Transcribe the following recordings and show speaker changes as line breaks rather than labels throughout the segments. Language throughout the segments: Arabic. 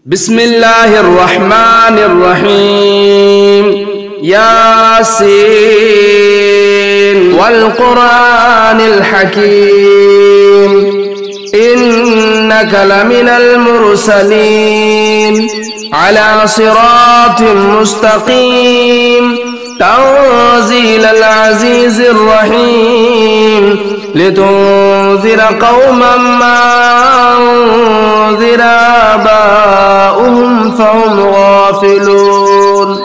بسم الله الرحمن الرحيم. ياسين والقرآن الحكيم إنك لمن المرسلين على صراط مستقيم تنزيل العزيز الرحيم لتنذر قوما ما أنذر آباؤهم فهم غافلون.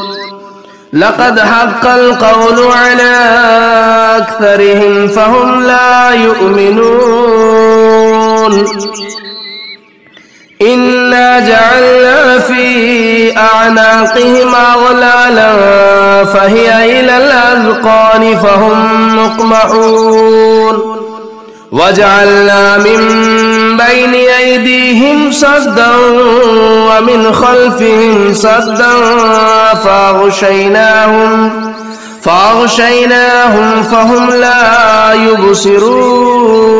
لقد حق القول على أكثرهم فهم لا يؤمنون. إنا جعلنا في أعناقهم أغلالا فهي إلى الأذقان فهم مقمحون. وجعلنا من بين أيديهم سدا ومن خلفهم سدا فأغشيناهم فهم لا يبصرون.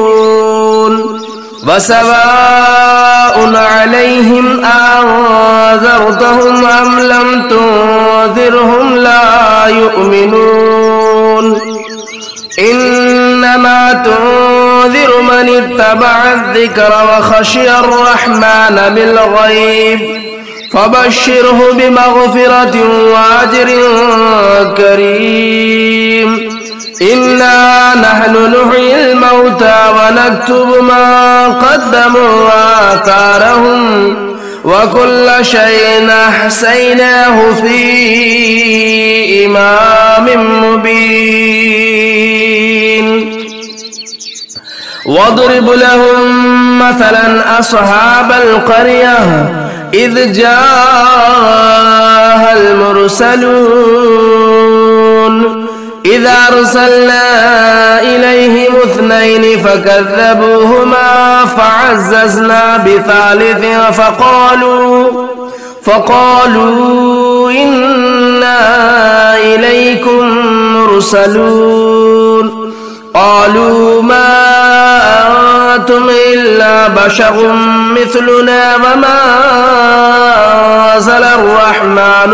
وسواء عليهم أنذرتهم أم لم تنذرهم لا يؤمنون. إنما تنذر من اتبع الذكر وخشي الرحمن بالغيب فبشره بمغفرة وأجر كريم. إنا نحن نحيي الموتى ونكتب ما قدموا وآثارهم وكل شيء أحصيناه في إمام مبين. واضرب لهم مثلا أصحاب القرية إذ جاءها المرسلون إذ أرسلنا إليهم 2 فكذبوهما فعززنا بثالث فقالوا إنا إليكم مرسلون. قالوا ما أنتم إلا بشر مثلنا وما أنزل الرحمن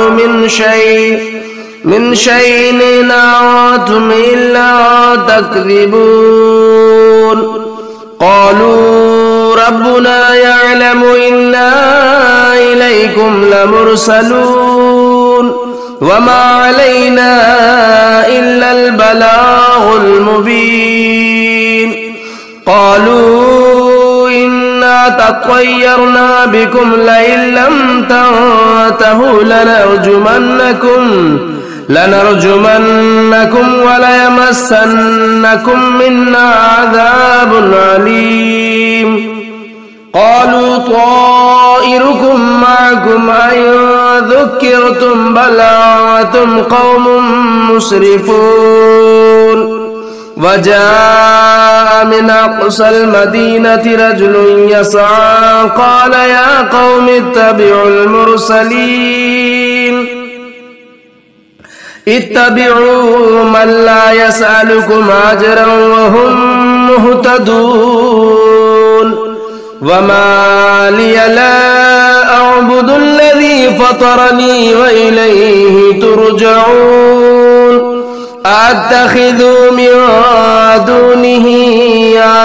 من شيء إن أنتم إلا تكذبون. قالوا ربنا يعلم إنا إليكم لمرسلون وما علينا إلا البلاغ المبين. قالوا إنا تطيرنا بكم لئن لم تنتهوا لنرجمنكم وليمسنكم منا عذاب أليم. قالوا طائركم معكم أئن ذكرتم بل أنتم قوم مسرفون. وجاء من أقصى المدينة رجل يسعى قال يا قوم اتبعوا المرسلين اتبعوا من لا يسألكم أجرا وهم مهتدون. وما لي لا أعبد الذي فطرني وإليه ترجعون. أتخذ من دونه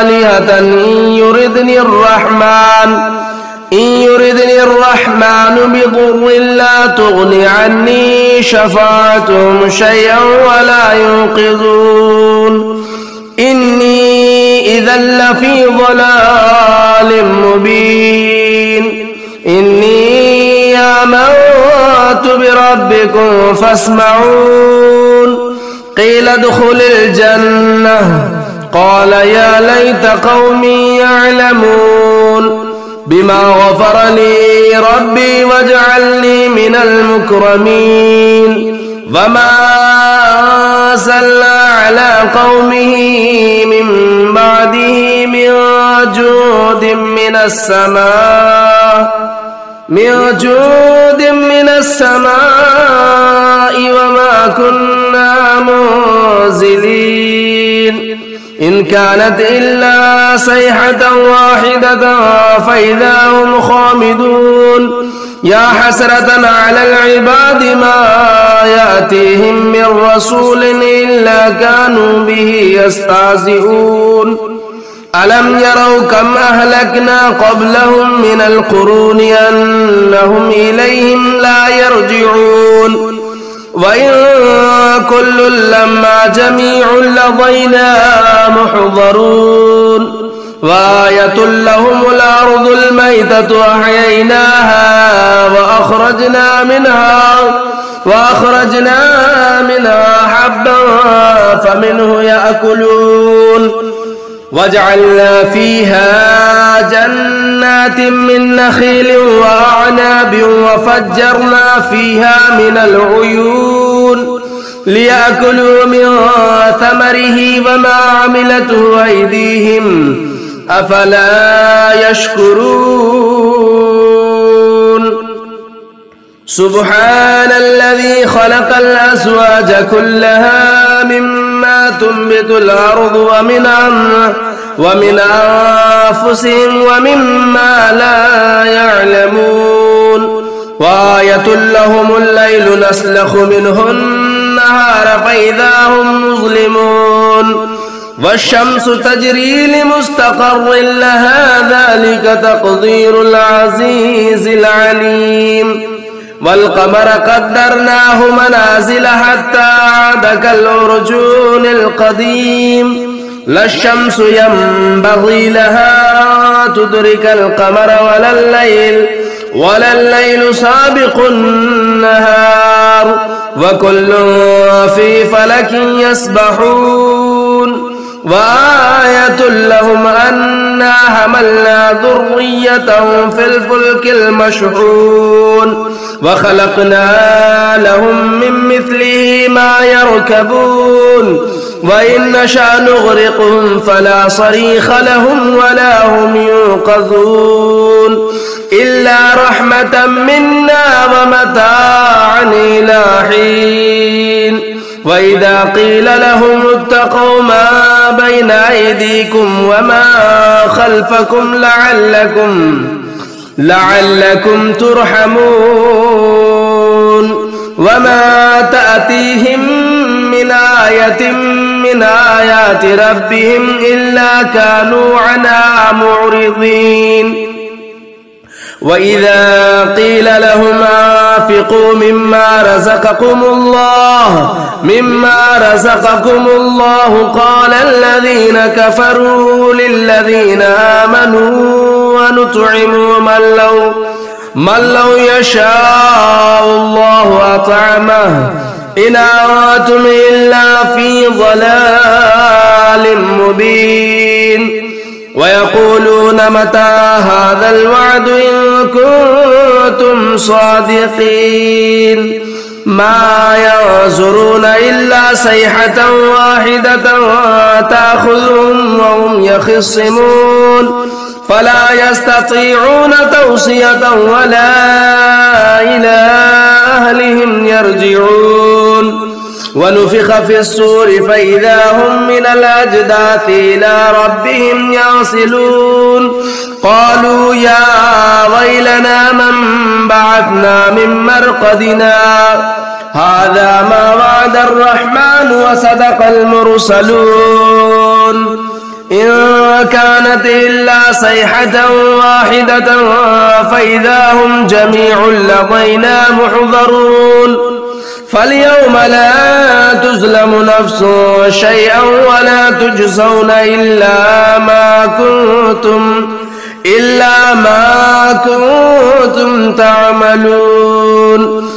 آلهة إن يردني الرحمن بضر لا تغن عني شفاعتهم شيئا ولا ينقذون. إني إذا لفي ضلال مبين. إني آمنت بربكم فاسمعون. قيل ادخل الجنة قال يا ليت قومي يعلمون بما غفر لي ربي وجعلني من المكرمين. وما أرسلنا على قومه من بعده من جود من السماء وما كنا منزلين. إن كانت إلا صيحة واحدة فإذا هم خامدون يا حسرة على العباد ما يأتيهم من رسول إلا كانوا به يستهزئون ألم يروا كم أهلكنا قبلهم من القرون أنهم إليهم لا يرجعون وإن كل لما جميع لدينا محضرون وآية لهم الأرض الميتة أحييناها وأخرجنا منها حبا فمنه يأكلون وجعلنا فيها جنات من نخيل وأعناب وفجرنا فيها من العيون ليأكلوا من ثمره وما عملته أيديهم أفلا يشكرون سبحان الذي خلق الأزواج كلها مما تنبت الأرض ومن أنفسهم ومما لا يعلمون وآية لهم الليل نسلخ منه النهار فإذا هم مظلمون والشمس تجري لمستقر لها ذلك تقدير العزيز العليم والقمر قدرناه منازل حتى عاد كالعرجون القديم لا الشمس ينبغي لها تدرك القمر ولا الليل سابق النهار وكل في فلك يسبحون وآية لهم أنا حملنا ذريتهم في الفلك المشحون وخلقنا لهم من مثله ما يركبون وإن نشأ نغرقهم فلا صريخ لهم ولا هم ينقذون إلا رحمة منا ومتاعا إلى حين وإذا قيل لهم اتقوا ما بين أيديكم وما خلفكم لعلكم ترحمون وما تأتيهم من آية من آيات ربهم إلا كانوا عنها معرضين وإذا قيل لهم أنفقوا مما رزقكم الله قال الذين كفروا للذين آمنوا ونطعم من لو يشاء الله أطعمه إن أنتم إلا في ضلال مبين ويقولون متى هذا الوعد إن كنتم صادقين ما ينظرون إلا صيحة واحدة تأخذهم وهم يخصمون فلا يستطيعون توصية ولا إلى أهلهم يرجعون ونفخ في الصور فإذا هم من الأجداث إلى ربهم يصلون قالوا يا ويلنا من بعثنا من مرقدنا هذا ما وعد الرحمن وصدق المرسلون إن كانت إلا صيحة واحدة فإذا هم جميع لدينا محضرون فاليوم لا تظلم نفس شيئا ولا تجزون إلا ما كنتم تعملون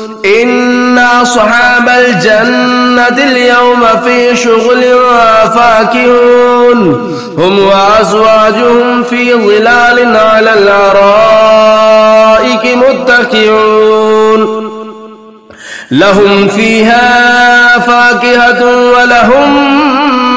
إن أصحاب الجنة اليوم في شغل فاكهون هم وأزواجهم في ظلال على الأرائك متكئون لهم فيها فاكهة ولهم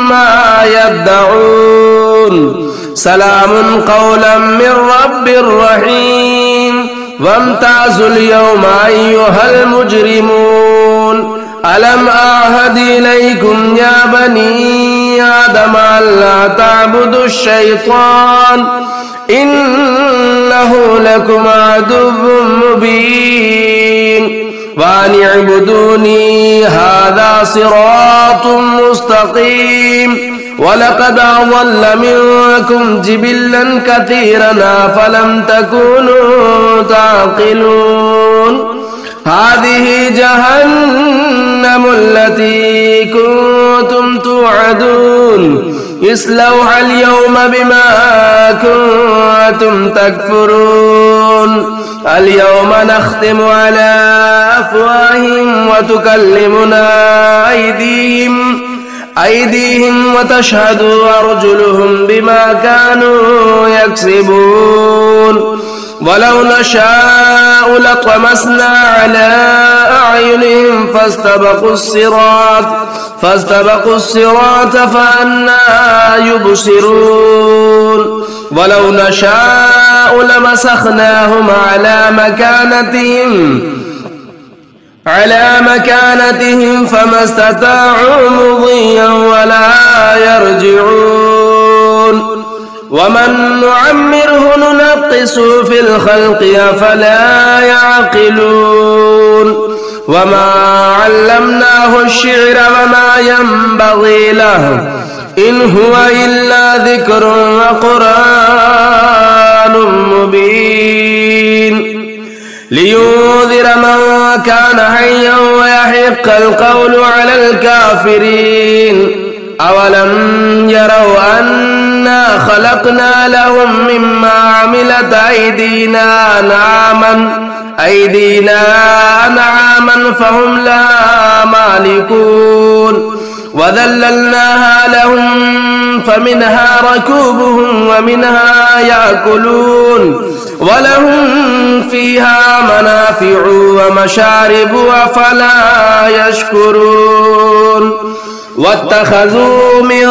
ما يدعون سلام قولا من رب رحيم وامتازوا اليوم أيها المجرمون ألم أعهد إليكم يا بني آدم ألا تعبدوا الشيطان إنه لكم عدو مبين وأن اعبدوني هذا صراط مستقيم ولقد أضل منكم جبلا كثيرا أفلم تكونوا تعقلون هذه جهنم التي كنتم توعدون اصلوها اليوم بما كنتم تكفرون اليوم نختم على أفواههم وتكلمنا أيديهم وتشهد أرجلهم بما كانوا يكسبون ولو نشاء لطمسنا على أعينهم فاستبقوا الصراط فأنى يبصرون ولو نشاء لمسخناهم على مكانتهم فما استطاعوا مضيا ولا يرجعون ومن نعمره ننقص في الخلق أفلا يعقلون وما علمناه الشعر وما ينبغي له إن هو إلا ذكر وقرآن مبين لينذر من كان حيا ويحق القول على الكافرين أولم يروا أنا خلقنا لهم مما عملت أيدينا أنعاما فهم لها مالكون وذللناها لهم فمنها ركوبهم ومنها يأكلون ولهم فيها منافع ومشارب أفلا يشكرون واتخذوا من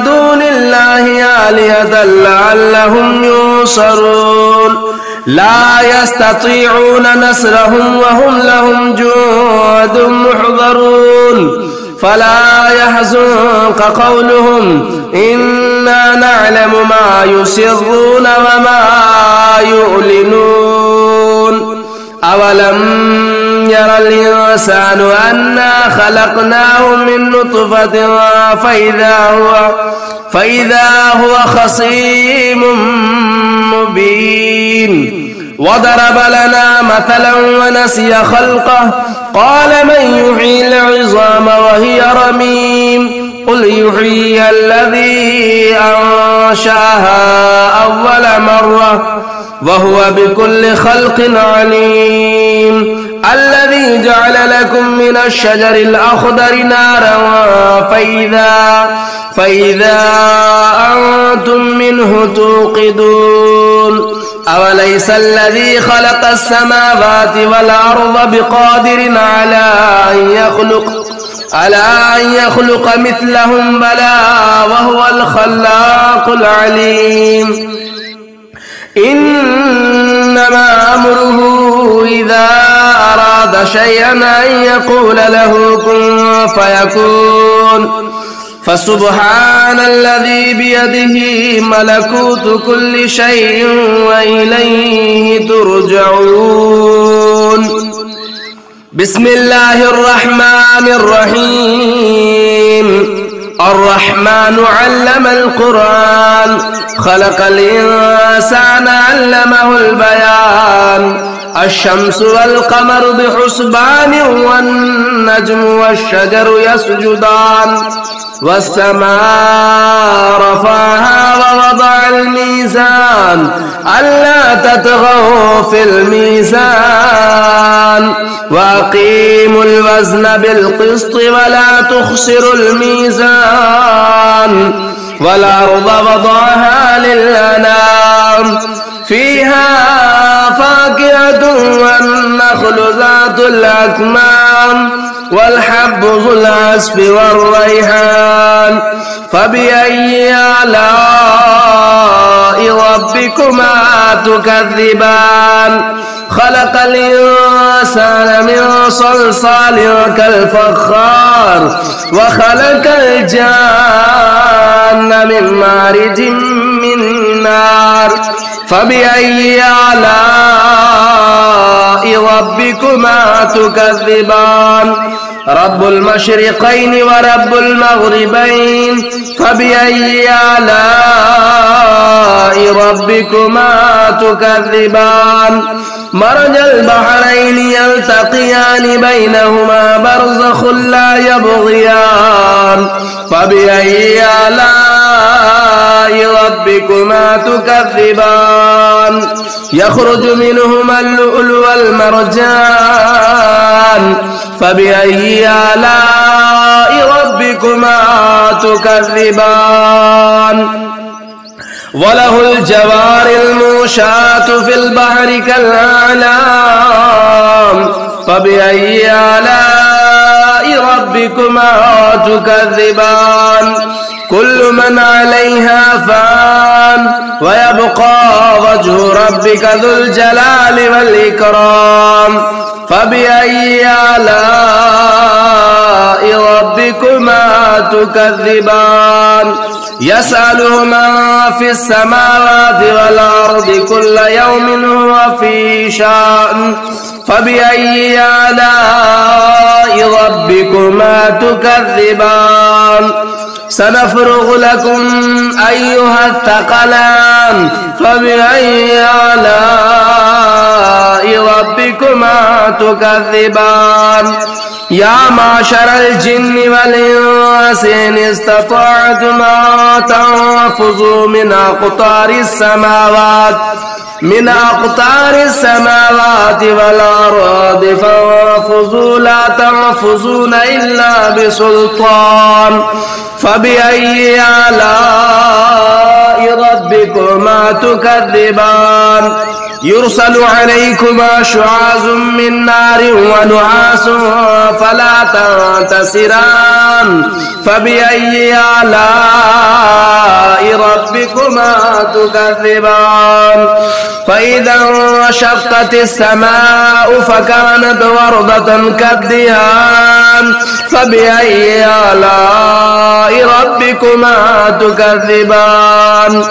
دون الله آلهة لعلهم ينصرون لا يستطيعون نصرهم وهم لهم جند محضرون فلا يحزنك قولهم إنا نعلم ما يسرون وما يعلنون أولم ير الإنسان أنا خلقناه من نطفة فإذا هو خصيم مبين وضرب لنا مثلا ونسي خلقه قال من يحيي العظام وهي رميم قل يحييها الذي أنشأها أول مرة وهو بكل خلق عليم الذي جعل لكم من الشجر الأخضر نارا فإذا أنتم منه توقدون أوليس الذي خلق السماوات والأرض بقادر على أن يخلق مثلهم بلى وهو الخلاق العليم إنما أمره إذا أراد شيئا أن يقول له كن فيكون فسبحان الذي بيده ملكوت كل شيء وإليه ترجعون بسم الله الرحمن الرحيم الرحمن علم القرآن خلق الإنسان علمه البيان الشمس والقمر بحسبان والنجم والشجر يسجدان والسماء رفعها ووضع الميزان ألا تطغوا في الميزان وأقيموا الوزن بالقسط ولا تخسروا الميزان والأرض وضعها للأنام فيها فاكهة والنخل ذات الأكمام والحب ذو العصف والريحان فبأي آلاء ربكما تكذبان خلق الإنسان من صلصال كالفخار وخلق الجان من مارج من نار فبأي آلاء ربكما تكذبان رب المشرقين ورب المغربين فبأي آلاء ربكما تكذبان مرج البحرين يلتقيان بينهما برزخ لا يبغيان فبأي آلاء ربكما تكذبان يخرج منهما اللؤلؤ والمرجان فبأي آلاء ربكما تكذبان وله الجوار المنشآت في البحر كالأعلام فبأي آلاء ربكما تكذبان كل من عليها فان ويبقى وجه ربك ذو الجلال والإكرام فبأي آلاء ربكما تكذبان يسأله من في السماوات والأرض كل يوم هو في شأن فبأي آلاء ربكما تكذبان سنفرغ لكم أيها الثقلان فبأي آلاء ربكما تكذبان يا معشر الجن والإنس إن استطعتم أن تنفذوا من أقطار السماوات والأرض فانفذوا لا تنفذون إلا بسلطان فبأي آلاء ربكما تكذبان يرسل عليكما شعاظ من نار ونحاس فلا تنتصران فبأي آلاء ربكما تكذبان فإذا انشقت السماء فكانت وردة كالدهان فبأي آلاء ربكما تكذبان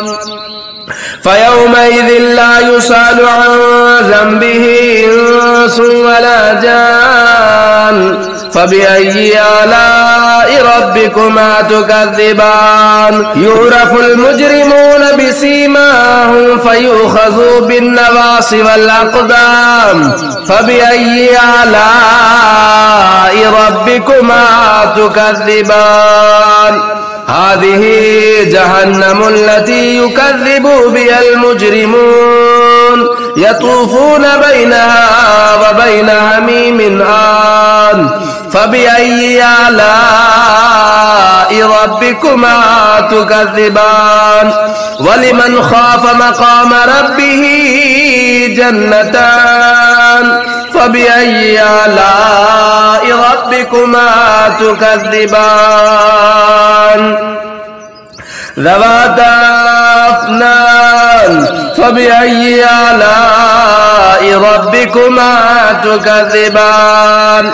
فيومئذ لا يسأل عن ذنبه إنس ولا جان فبأي آلاء ربكما تكذبان يعرف المجرمون بسيماهم فيؤخذوا بالنواصي والأقدام فبأي آلاء ربكما تكذبان هذه جهنم التي يكذب بها المجرمون يطوفون بينها وبين حميم آن فبأي آلاء ربكما تكذبان ولمن خاف مقام ربه جنتان فبأي آلاء ربكما تكذبان ذواتا أفنان فبأي آلاء ربكما تكذبان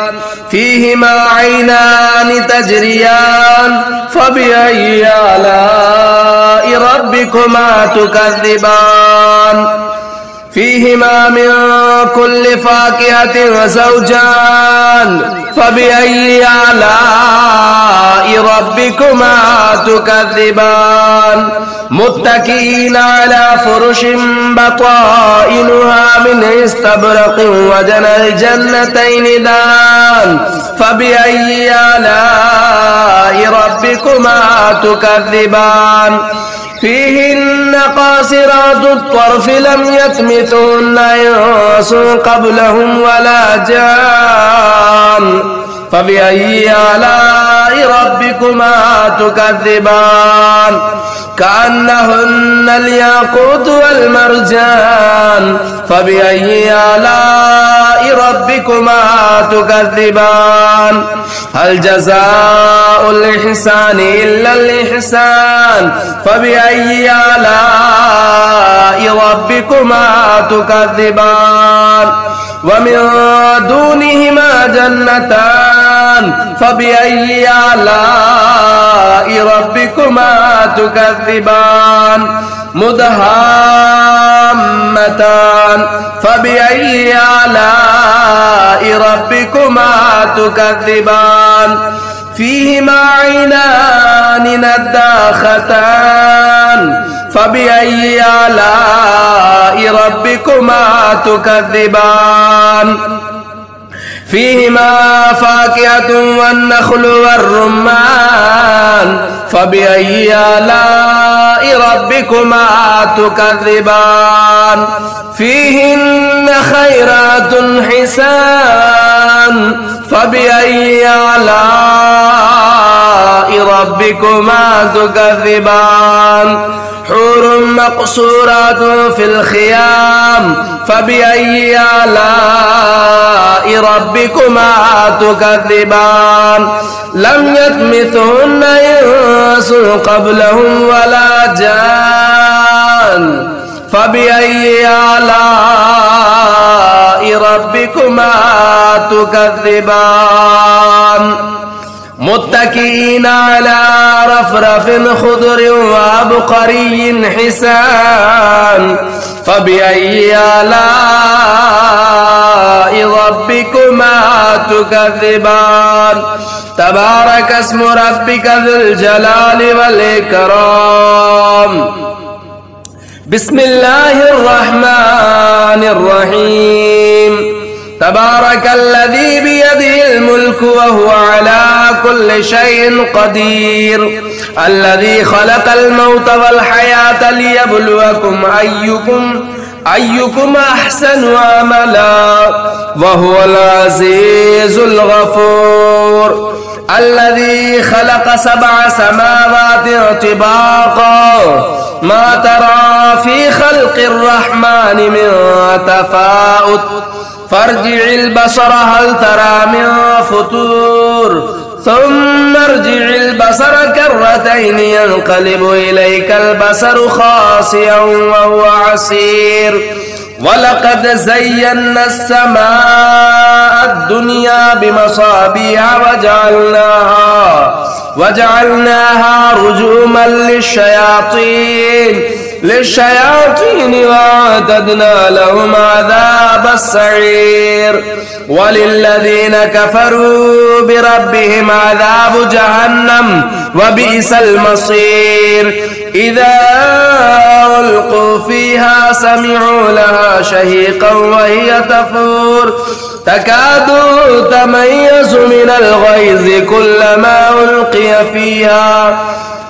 فيهما عينان تجريان فبأي آلاء ربكما تكذبان فيهما من كل فاكهة زوجان فبأي آلاء ربكما تكذبان متكئين على فرش بطائنها من استبرق وجنى الجنتين دان فبأي آلاء ربكما تكذبان فيهن قاصرات الطرف لم يطمثهن إنس قبلهم ولا جان فبأي آلاء ربكما تكذبان كأنهن الياقوت والمرجان فبأي آلاء ربكما تكذبان هل جزاء الإحسان إلا الإحسان فبأي آلاء ربكما تكذبان ومن دونهما جنتان فبأي آلاء ربكما تكذبان مدهامتان فبأي آلاء ربكما تكذبان فيهما عينان نضاختان فبأي آلاء ربكما تكذبان فيهما فاكهة والنخل والرمان فبأي آلاء ربكما تكذبان فيهن خيرات حسان فبأي آلاء ربكما تكذبان حور مقصورات في الخيام فبأي آلاء ربكما تكذبان لم يطمثهن إنس قبلهم ولا جان فبأي آلاء ربكما تكذبان متكئين على رفرف خضر وعبقري حسان فبأي آلاء ربكما تكذبان تبارك اسم ربك ذو الجلال والإكرام بسم الله الرحمن الرحيم تبارك الذي بيده الملك وهو على كل شيء قدير الذي خلق الموت والحياة ليبلوكم أيكم أحسن عملا وهو العزيز الغفور الذي خلق 7 سماوات طباقا ما ترى في خلق الرحمن من تفاؤت فارجع البصر هل ترى من فطور ثم ارجع البصر كرتين ينقلب إليك البصر خاسئا وهو حسير ولقد زينا السماء الدنيا بمصابيح وجعلناها رجوما للشياطين وأعتدنا لهم عذاب السعير وللذين كفروا بربهم عذاب جهنم وبئس المصير إذا ألقوا فيها سمعوا لها شهيقا وهي تفور تكاد تميز من الغيظ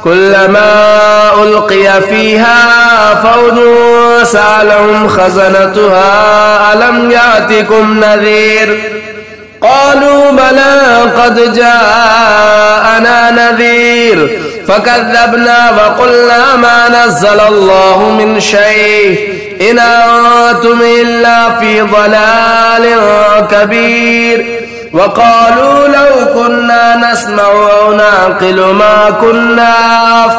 كلما ألقي فيها فوج سألهم خزنتها ألم يأتكم نذير قالوا بلى قد جاءنا نذير فكذبنا وقلنا ما نزل الله من شيء إن أنتم إلا في ضلال كبير وقالوا لو كنا نسمع أو نعقل ما كنا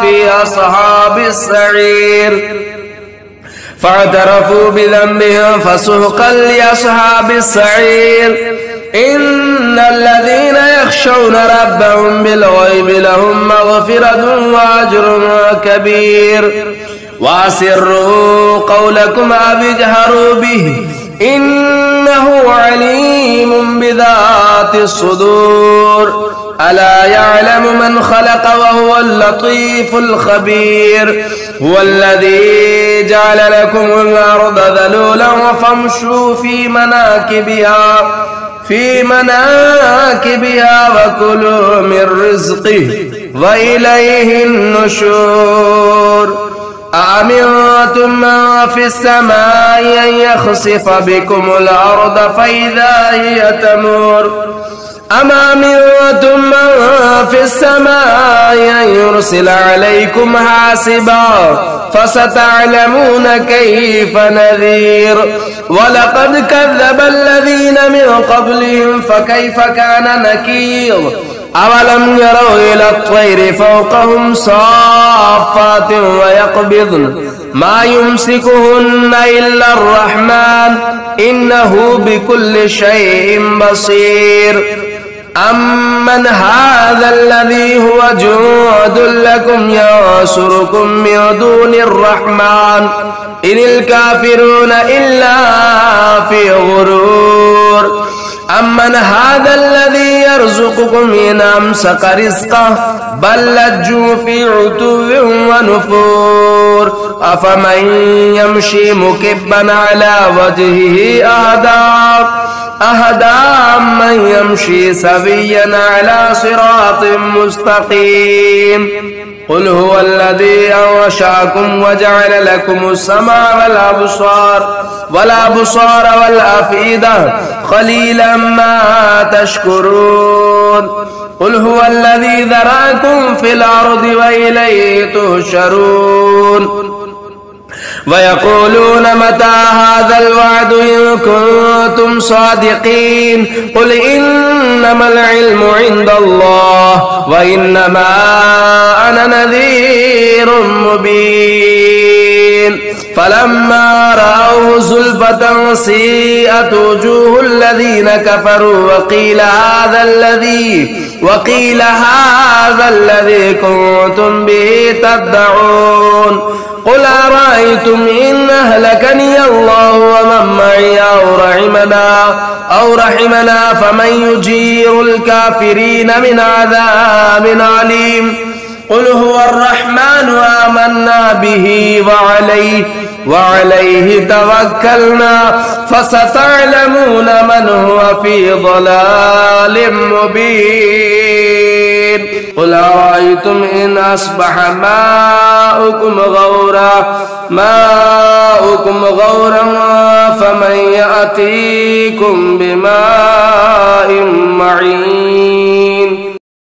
في أصحاب السعير فاعترفوا بذنبهم فسحقا لأصحاب السعير إن الذين يخشون ربهم بالغيب لهم مغفرة وأجر كبير وأسروا قولكم أو اجهروا به إنه عليم بذات الصدور ألا يعلم من خلق وهو اللطيف الخبير هو الذي جعل لكم الأرض ذلولا فامشوا في مناكبها وكلوا من رزقه وإليه النشور أأمنتم من في السماء أن يخسف بكم الأرض فإذا هي تمور أم أمنتم من في السماء أن يرسل عليكم حاسبا فستعلمون كيف نذير ولقد كذب الذين من قبلهم فكيف كان نكير أولم يروا إلى الطير فوقهم صافات ويقبضن ما يمسكهن إلا الرحمن إنه بكل شيء بصير أمن هذا الذي هو جند لكم ينصركم من دون الرحمن إن الكافرون إلا في غرور أمن هذا الذي يرزقكم إن أمسك رزقه بل لجوا في عتو ونفور أفمن يمشي مكبا على وجهه أهدى من يمشي سويا على صراط مستقيم قل هو الذي أنشأكم وجعل لكم السمع والأبصار والأفئدة قليلا ما تشكرون قل هو الذي ذراكم في الأرض وإليه تحشرون ويقولون متى هذا الوعد إن كنتم صادقين قل إنما العلم عند الله وإنما أنا نذير مبين فلما رأوه زلفة سيئت وجوه الذين كفروا وقيل هذا الذي كنتم به تدعون قل أرأيتم إن أهلكني الله ومن معي أو رحمنا فمن يجير الكافرين من عذاب أليم قل هو الرحمن آمنا به وعليه توكلنا فستعلمون من هو في ضلال مبين قل أرأيتم إن أصبح ماؤكم غورا فمن يأتيكم بماء معين